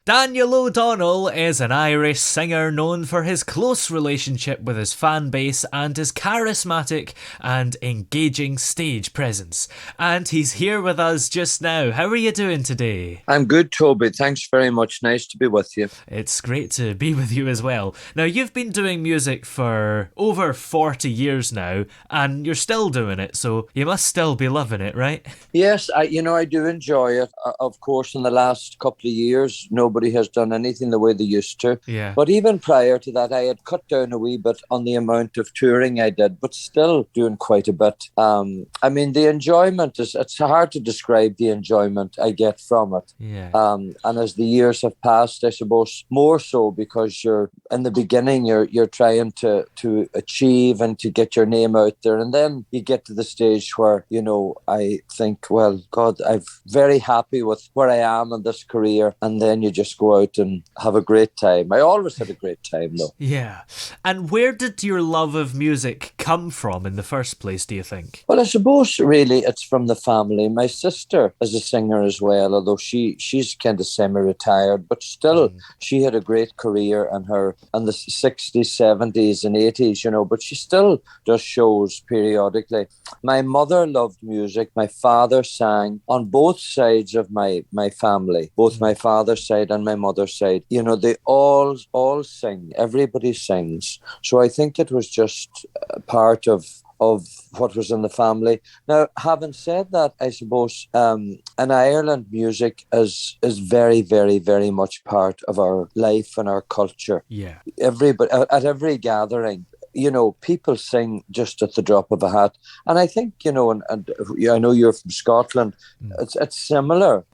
Daniel O'Donnell is an Irish singer known for his close relationship with his fan base and his charismatic and engaging stage presence. And he's here with us just now. How are you doing today? I'm good, Toby. Thanks very much. Nice to be with you. It's great to be with you as well. Now, you've been doing music for over 40 years now, and you're still doing it, so you must still be loving it, right? Yes, I do enjoy it. Of course, in the last couple of years, nobody has done anything the way they used to. Yeah. But even prior to that, I had cut down a wee bit on the amount of touring I did, but still doing quite a bit. The enjoyment it's hard to describe the enjoyment I get from it. Yeah. And as the years have passed, I suppose more so because you're in the beginning, you're trying to achieve and to get your name out there. And then you get to the stage where, I think, well, God, I'm very happy with where I am in this career. And then you just go out and have a great time. I always had a great time, though. Yeah. And where did your love of music come from in the first place, do you think? Well, I suppose really it's from the family. My sister is a singer as well, although she's kind of semi-retired, but still she had a great career in the 60s, 70s and 80s, but she still does shows periodically. My mother loved music. My father sang on both sides of my family, both my father's side and my mother's side. They all sing. Everybody sings. So I think it was just part of what was in the family. Now, having said that, I suppose in Ireland, music is very, very, very much part of our life and our culture. Yeah. Everybody at every gathering, people sing just at the drop of a hat. And I think, and I know you're from Scotland, it's similar.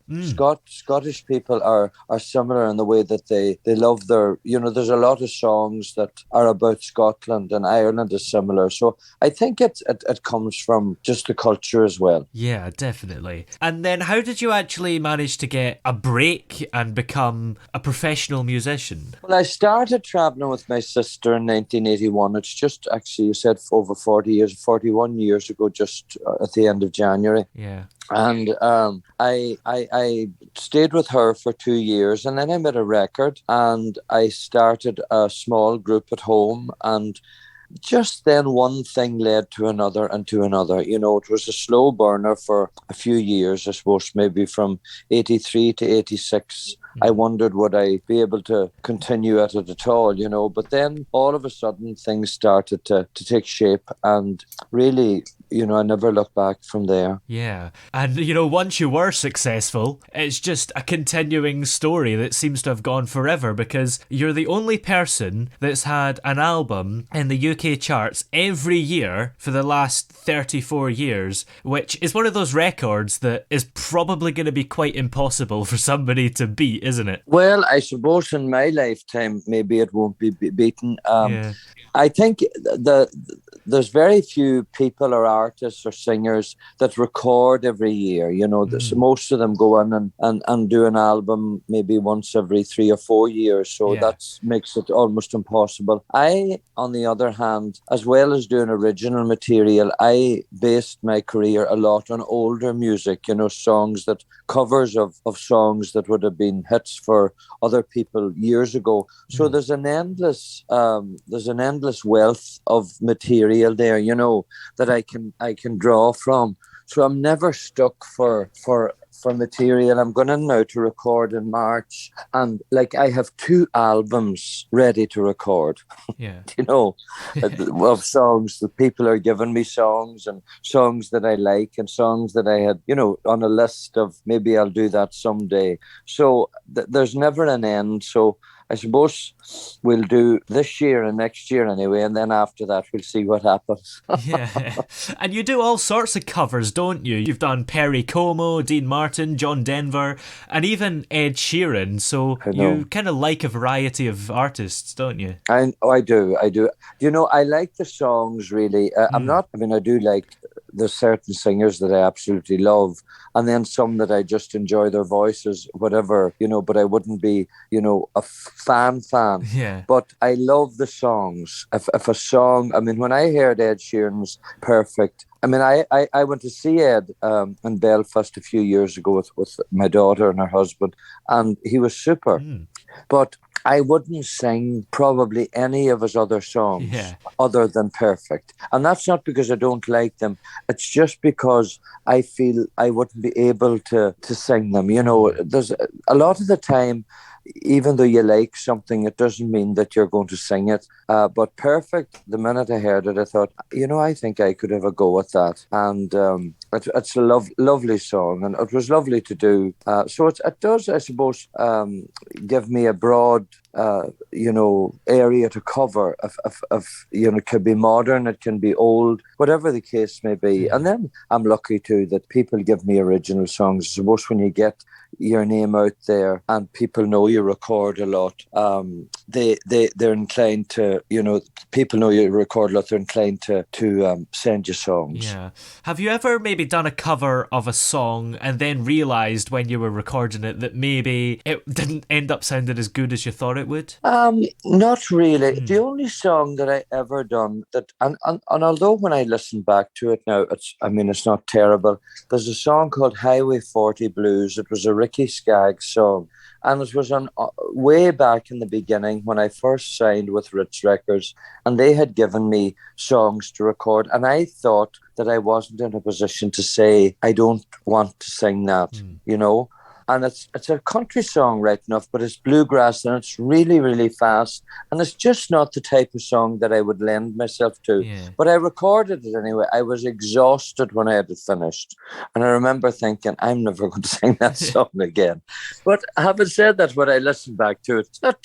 Scottish people are similar in the way that they love their, there's a lot of songs that are about Scotland, and Ireland is similar. So I think it comes from just the culture as well. Yeah, definitely. And then how did you actually manage to get a break and become a professional musician? Well, I started traveling with my sister in 1981. It's just actually, you said over 41 years ago, just at the end of January. Yeah. And I stayed with her for 2 years, and then I made a record, and I started a small group at home, and just then one thing led to another and to another. It was a slow burner for a few years, I suppose, maybe from 83 to 86. I wondered, would I be able to continue at it at all, But then all of a sudden things started to take shape, and really, I never looked back from there. Yeah. And, once you were successful, it's just a continuing story that seems to have gone forever, because you're the only person that's had an album in the UK charts every year for the last 34 years, which is one of those records that is probably going to be quite impossible for somebody to beat, isn't it? Well, I suppose in my lifetime, maybe it won't be beaten. Yeah. I think there's very few people or artists or singers that record every year. Most of them go in and do an album maybe once every 3 or 4 years. So that makes it almost impossible. I, on the other hand, as well as doing original material, I based my career a lot on older music, covers of songs that would have been hits for other people years ago. So there's an endless wealth of material there, that I can draw from. So I'm never stuck for material. I'm going in now to record in March, and I have 2 albums ready to record. Yeah. Of songs that people are giving me, songs that I like, and songs that I had, on a list of maybe I'll do that someday. So there's never an end. So I suppose we'll do this year and next year anyway, and then after that we'll see what happens. Yeah. And you do all sorts of covers, don't you? You've done Perry Como, Dean Martin, John Denver, and even Ed Sheeran. So you kind of like a variety of artists, don't you? I do. I like the songs, really. I do like there's certain singers that I absolutely love, and then some that I just enjoy their voices, whatever, but I wouldn't be, a fan. Yeah. But I love the songs. If a song, I mean, when I heard Ed Sheeran's Perfect, I mean, I went to see Ed in Belfast a few years ago with my daughter and her husband, and he was super. But I wouldn't sing probably any of his other songs other than Perfect. And that's not because I don't like them. It's just because I feel I wouldn't be able to sing them. There's a lot of the time, even though you like something, it doesn't mean that you're going to sing it. But Perfect, the minute I heard it, I thought, I think I could have a go at that. And it's a lovely song, and it was lovely to do. So it does, I suppose, give me a broad, area to cover. It can be modern, it can be old, whatever the case may be. And then I'm lucky too that people give me original songs. I suppose when you get your name out there and people know you record a lot, they're inclined to, people know you record a lot, they're inclined to send you songs. Yeah. Have you ever maybe done a cover of a song and then realised when you were recording it that maybe it didn't end up sounding as good as you thought it would? Not really. The only song that I ever done that, and although when I listen back to it now, it's not terrible. There's a song called Highway 40 Blues. It was a Ricky Skaggs song, and it was on way back in the beginning when I first signed with Ritz Records, and they had given me songs to record, and I thought that I wasn't in a position to say I don't want to sing that, And it's a country song right enough, but it's bluegrass and it's really, really fast. And it's just not the type of song that I would lend myself to. Yeah. But I recorded it anyway. I was exhausted when I had it finished. And I remember thinking, I'm never going to sing that song again. But having said that, when I listen back to it, it's not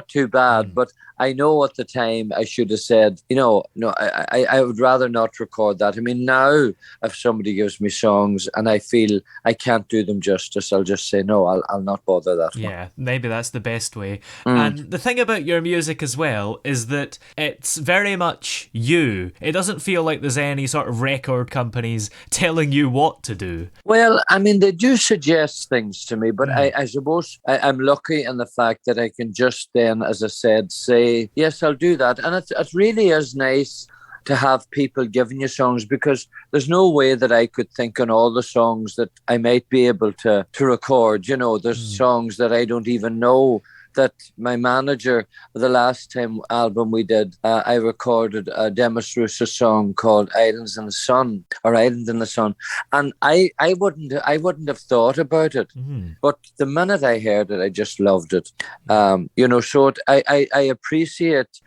too bad. But I know at the time I should have said, no, I would rather not record that. I mean, now if somebody gives me songs and I feel I can't do them justice, I'll just say, no, I'll not bother that one. Yeah, maybe that's the best way. And the thing about your music as well is that it's very much you. It doesn't feel like there's any sort of record companies telling you what to do. Well, I mean, they do suggest things to me, but I suppose I'm lucky in the fact that I can just then, as I said, say, yes, I'll do that. And it really is nice to have people giving you songs, because there's no way that I could think on all the songs that I might be able to record. There's songs that I don't even know that my manager, the last album we did, I recorded a Demis Roussos song called Island in the Sun. And I wouldn't have thought about it. But the minute I heard it, I just loved it. So I appreciate,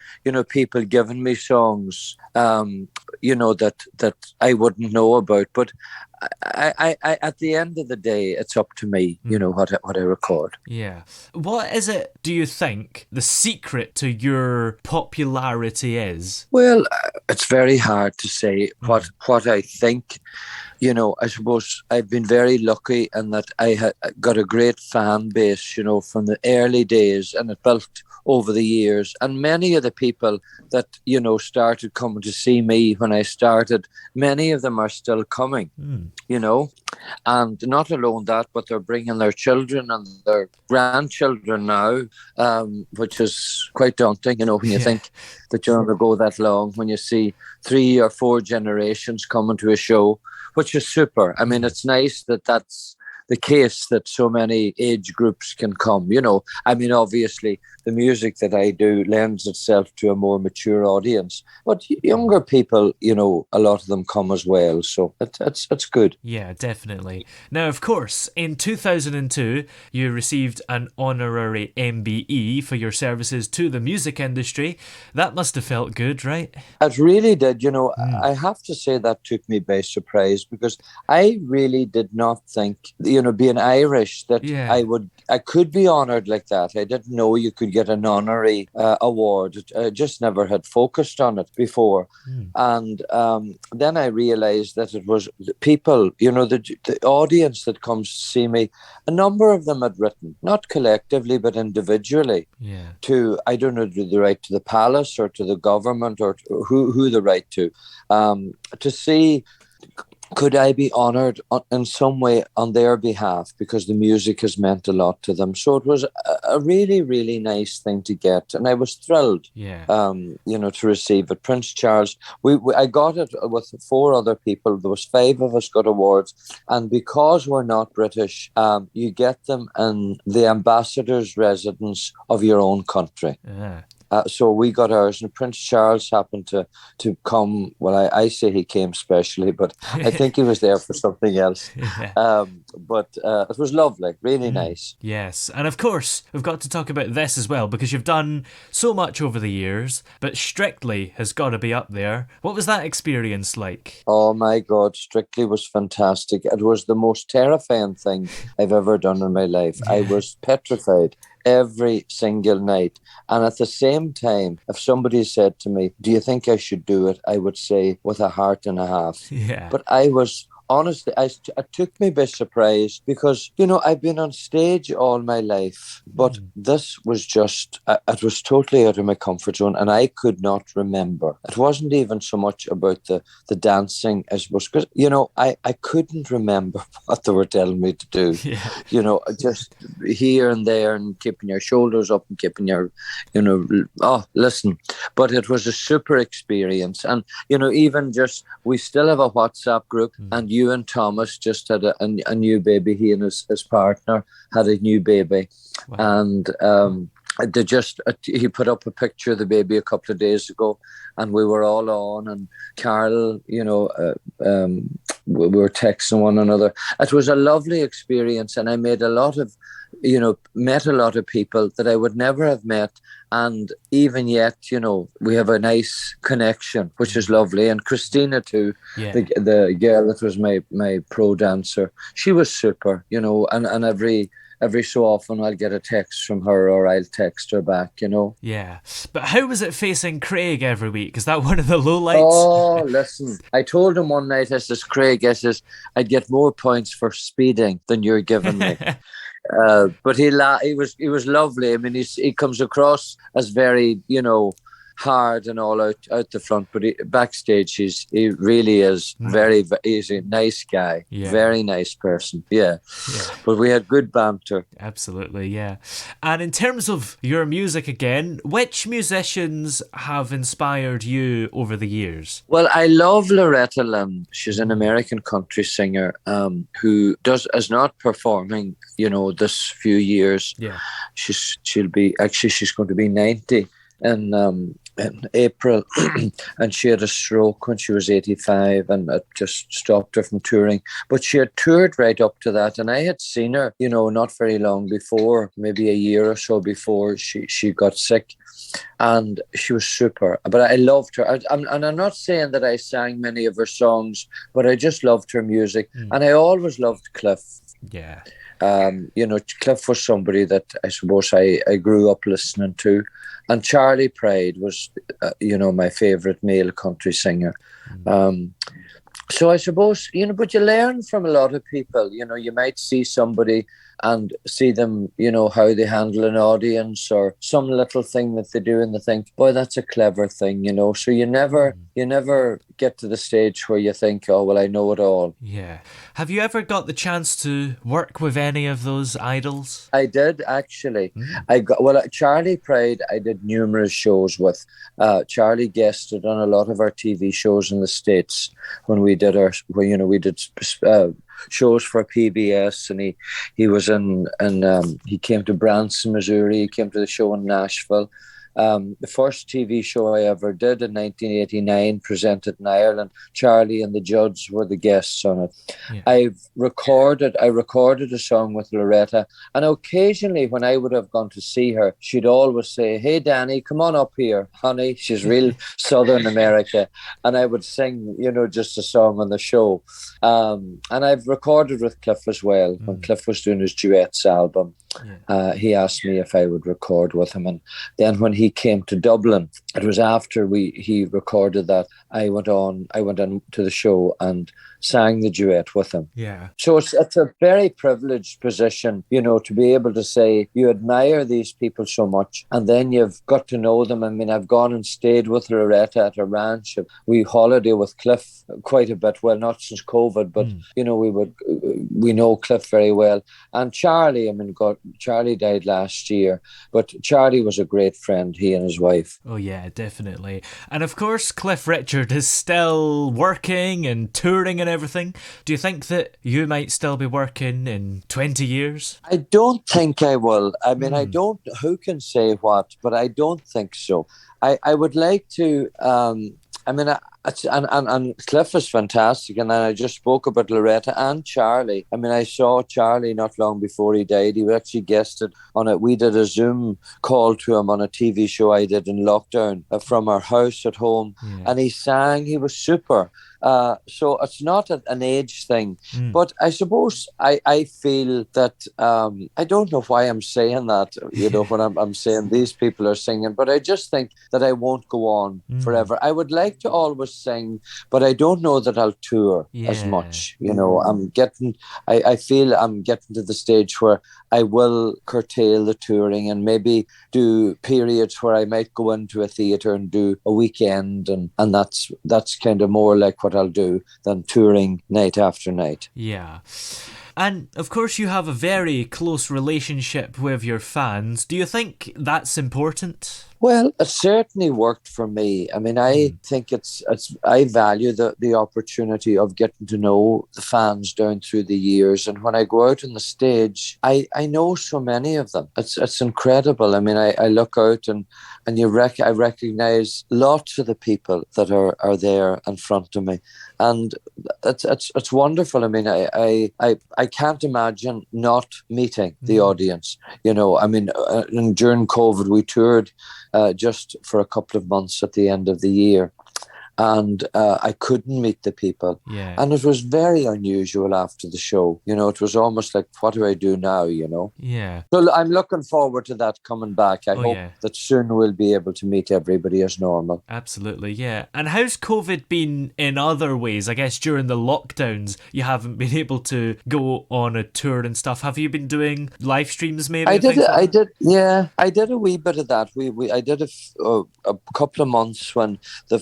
people giving me songs, that I wouldn't know about. But I at the end of the day, it's up to me, what I record. Yeah. What is it, do you think, the secret to your popularity is? Well, it's very hard to say what I think. I suppose I've been very lucky in that I had got a great fan base, from the early days, and it built over the years. And many of the people that, started coming to see me when I started, many of them are still coming, And not alone that, but they're bringing their children and their grandchildren now, which is quite daunting, when you think that you're going to go that long, when you see 3 or 4 generations coming to a show, which is super. I mean, it's nice that that's the case, that so many age groups can come. I mean, obviously, the music that I do lends itself to a more mature audience. But younger people, a lot of them come as well. So it's good. Yeah, definitely. Now, of course, in 2002, you received an Honorary MBE for your services to the music industry. That must have felt good, right? It really did. I have to say that took me by surprise, because I really did not think, being Irish, that I could be honoured like that. I didn't know you could get an honorary award. I just never had focused on it before. And then I realised that it was the people, the audience that comes to see me. A number of them had written, not collectively, but individually, to, I don't know, the right to the palace or to the government, or who the right to see could I be honoured in some way on their behalf, because the music has meant a lot to them. So it was a really, really nice thing to get, and I was thrilled, Yeah. to receive it. Prince Charles, I got it with 4 other people. There was 5 of us got awards, and because we're not British, you get them in the ambassador's residence of your own country. Yeah. So we got ours, and Prince Charles happened to come. Well, I say he came specially, but I think he was there for something else. Yeah. But it was lovely, really nice. Yes, and of course, we've got to talk about this as well, because you've done so much over the years, but Strictly has got to be up there. What was that experience like? Oh my God, Strictly was fantastic. It was the most terrifying thing I've ever done in my life. I was petrified every single night. And at the same time, if somebody said to me, do you think I should do it? I would say with a heart and a half. Yeah. But I was honestly, it took me by surprise, because, I've been on stage all my life, but this was just, it was totally out of my comfort zone, and I could not remember. It wasn't even so much about the dancing, I suppose, because, I couldn't remember what they were telling me to do. Yeah. Just here and there, and keeping your shoulders up and keeping your, listen. But it was a super experience. And, even just, we still have a WhatsApp group, and Ewan Thomas just had a new baby. He and his partner had a new baby. Wow. And he put up a picture of the baby a couple of days ago, and we were all on, and Carol, we were texting one another. It was a lovely experience, and I made met a lot of people that I would never have met. And even yet, we have a nice connection, which is lovely. And Christina too, the girl that was my pro dancer, she was super, and every so often I'll get a text from her, or I'll text her back, Yeah. But how was it facing Craig every week? Is that one of the lowlights? Oh, listen, I told him one night, I says, Craig, I'd get more points for speeding than you're giving me. But he was lovely. I mean, he comes across as very, hard and all out the front, but backstage he really is he's a nice guy, very nice person. Yeah. But we had good banter. Absolutely, yeah. And in terms of your music again, which musicians have inspired you over the years? Well, I love Loretta Lynn. She's an American country singer who is not performing, this few years. Yeah. She's going to be 90 in April, and she had a stroke when she was 85, and it just stopped her from touring. But she had toured right up to that, and I had seen her, not very long before, maybe a year or so before she got sick, and she was super. But I loved her, I'm not saying that I sang many of her songs, but I just loved her music, and I always loved Cliff. Yeah. Cliff was somebody that I suppose I grew up listening to. And Charlie Pride was, my favourite male country singer. So I suppose, but you learn from a lot of people. You might see somebody and see them, how they handle an audience, or some little thing that they do, and they think, boy, that's a clever thing, So you never get to the stage where you think, oh, well, I know it all. Yeah. Have you ever got the chance to work with any of those idols? I did, actually. Charlie Pride, I did numerous shows with. Charlie guested on a lot of our TV shows in the States when we did shows for PBS, and he was he came to Branson, Missouri. He came to the show in Nashville. The first TV show I ever did in 1989, presented in Ireland. Charlie and the Judds were the guests on it. Yeah. I recorded a song with Loretta, and occasionally when I would have gone to see her, she'd always say, "Hey Danny, come on up here, honey." She's real Southern America, and I would sing, just a song on the show. And I've recorded with Cliff as well. When Cliff was doing his duets album, he asked me if I would record with him, and then when he he came to Dublin. It was after he recorded that I went on to the show and sang the duet with him. Yeah. So it's a very privileged position, to be able to say you admire these people so much, and then you've got to know them. I mean, I've gone and stayed with Loretta at a ranch. We holiday with Cliff quite a bit. Well, not since COVID, but we know Cliff very well. And Charlie, Charlie died last year, but Charlie was a great friend, he and his wife. Oh yeah, definitely. And of course, Cliff Richard is still working and touring and everything. Do you think that you might still be working in 20 years? I don't think I will. I mean, I don't, who can say what, but I don't think so. I would like to, and Cliff is fantastic, and then I just spoke about Loretta and Charlie. I mean, I saw Charlie not long before he died. He actually guested on it. We did a Zoom call to him on a TV show I did in lockdown from our house at home, and he sang. He was super. So it's not an age thing, but I suppose I feel that I don't know why I'm saying that, when I'm saying these people are singing, but I just think that I won't go on forever. I would like to always sing, but I don't know that I'll tour as much. I feel I'm getting to the stage where I will curtail the touring and maybe do periods where I might go into a theatre and do a weekend, and that's kind of more like what I'll do than touring night after night. Yeah. And of course you have a very close relationship with your fans. Do you think that's important? Well, it certainly worked for me. I mean, I think I value the opportunity of getting to know the fans down through the years. And when I go out on the stage, I know so many of them. It's incredible. I mean, I look out and I recognize lots of the people that are there in front of me. And it's wonderful. I mean, I can't imagine not meeting the audience. I mean, during COVID, we toured just for a couple of months at the end of the year. And I couldn't meet the people. Yeah. And it was very unusual after the show. It was almost like, what do I do now, Yeah. So I'm looking forward to that coming back. I hope that soon we'll be able to meet everybody as normal. Absolutely, yeah. And how's COVID been in other ways? I guess during the lockdowns, you haven't been able to go on a tour and stuff. Have you been doing live streams maybe? I did a wee bit of that. I did a couple of months when the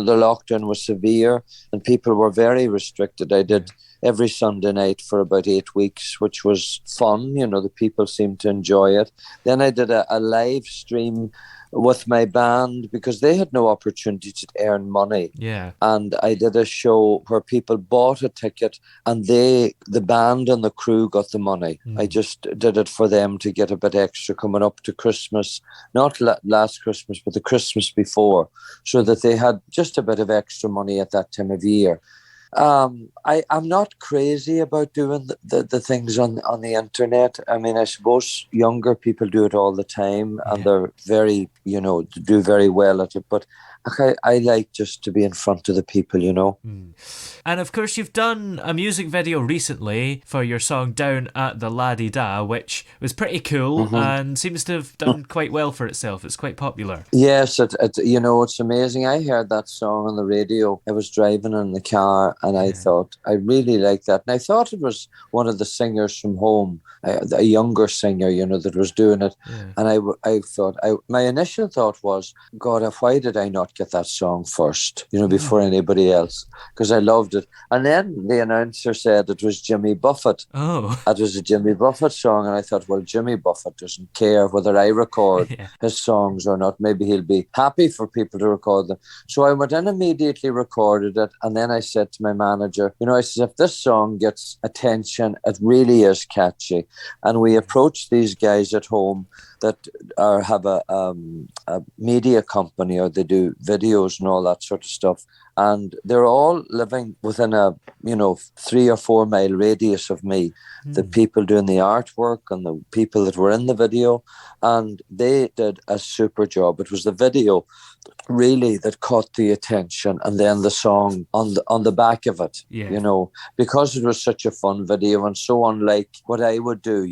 lockdown was severe and people were very restricted. I did every Sunday night for about 8 weeks, which was fun. The people seemed to enjoy it. Then I did a live stream with my band because they had no opportunity to earn money. Yeah. And I did a show where people bought a ticket and the band and the crew got the money. I just did it for them to get a bit extra coming up to Christmas, not last Christmas, but the Christmas before, so that they had just a bit of extra money at that time of year. I'm not crazy about doing the things on the internet. I mean, I suppose younger people do it all the time and they're very, do very well at it. But I like just to be in front of the people, And of course, you've done a music video recently for your song Down at the La-di-da, which was pretty cool and seems to have done quite well for itself. It's quite popular. Yes, it's amazing. I heard that song on the radio. I was driving in the car and I thought, I really like that. And I thought it was one of the singers from home, a younger singer, that was doing it. Yeah. And I thought, my initial thought was, God, why did I not get that song first, before anybody else? Because I loved it. And then the announcer said it was Jimmy Buffett. Oh. It was a Jimmy Buffett song. And I thought, well, Jimmy Buffett doesn't care whether I record his songs or not. Maybe he'll be happy for people to record them. So I went in immediately, recorded it. And then I said to my manager, I said, if this song gets attention, it really is catchy. And we approached these guys at home that have a media company, or they do videos and all that sort of stuff. and they're all living within a 3 or 4 mile radius of me. The people doing the artwork and the people that were in the video, and they did a super job. It was the video really that caught the attention, and then the song on the back of it, because it was such a fun video and so unlike what I would do.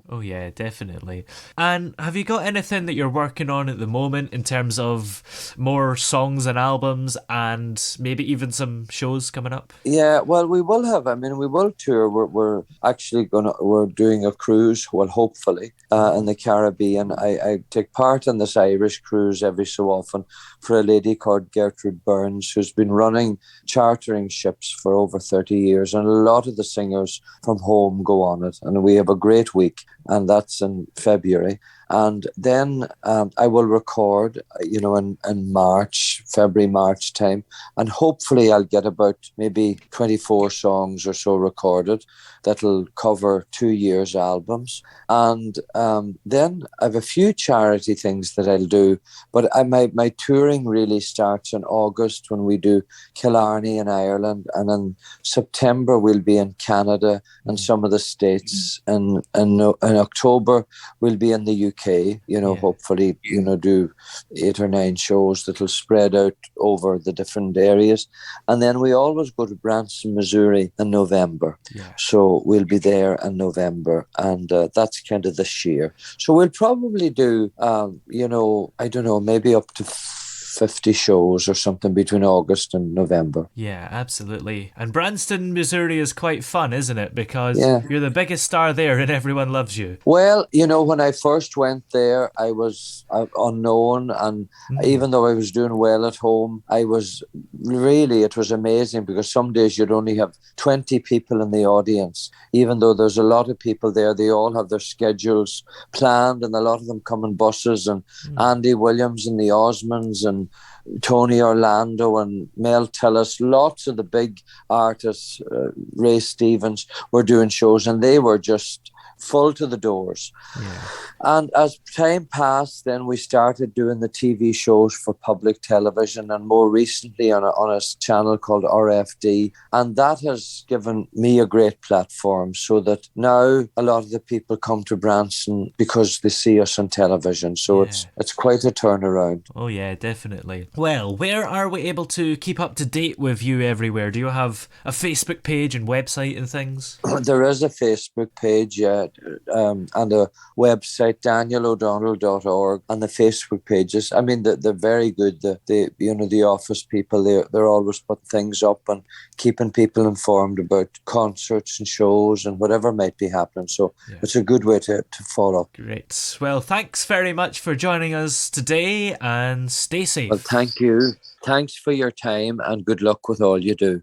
Oh yeah, definitely. And have you got anything that you're working on at the moment in terms of more songs and albums, and maybe even some shows coming up? Yeah, well, we will have. I mean, we will tour. We're actually we're doing a cruise. Well, hopefully, in the Caribbean. I take part in this Irish cruise every so often for a lady called Gertrude Burns, who's been running chartering ships for over 30 years, and a lot of the singers from home go on it. And we have a great week, and that's in February. And then I will record, in March, February, March time. And hopefully I'll get about maybe 24 songs or so recorded that'll cover 2 years' albums. And then I have a few charity things that I'll do. But my touring really starts in August when we do Killarney in Ireland. And in September we'll be in Canada and some of the States. And in October we'll be in the UK. Hopefully, do 8 or 9 shows that'll spread out over the different areas. And then we always go to Branson, Missouri in November. Yeah. So we'll be there in November, and that's kind of this year. So we'll probably do, I don't know, maybe up to 50 shows or something between August and November. Yeah, absolutely. And Branson, Missouri is quite fun, isn't it? Because you're the biggest star there and everyone loves you. Well, when I first went there, I was unknown, and even though I was doing well at home, it was amazing, because some days you'd only have 20 people in the audience. Even though there's a lot of people there, they all have their schedules planned, and a lot of them come in buses, and Andy Williams and the Osmonds and Tony Orlando and Mel Tillis, lots of the big artists, Ray Stevens, were doing shows, and they were just full to the doors. Yeah. And as time passed, then we started doing the TV shows for public television, and more recently on a channel called RFD. And that has given me a great platform, so that now a lot of the people come to Branson because they see us on television. So it's quite a turnaround. Oh yeah, definitely. Well, where are we able to keep up to date with you everywhere? Do you have a Facebook page and website and things? There is a Facebook page, and a website, DanielO'Donnell.org, and the Facebook pages. I mean, they're very good. The office people, they're always putting things up and keeping people informed about concerts and shows and whatever might be happening. So it's a good way to follow. Great. Well, thanks very much for joining us today, and stay safe. Well, thank you. Thanks for your time, and good luck with all you do.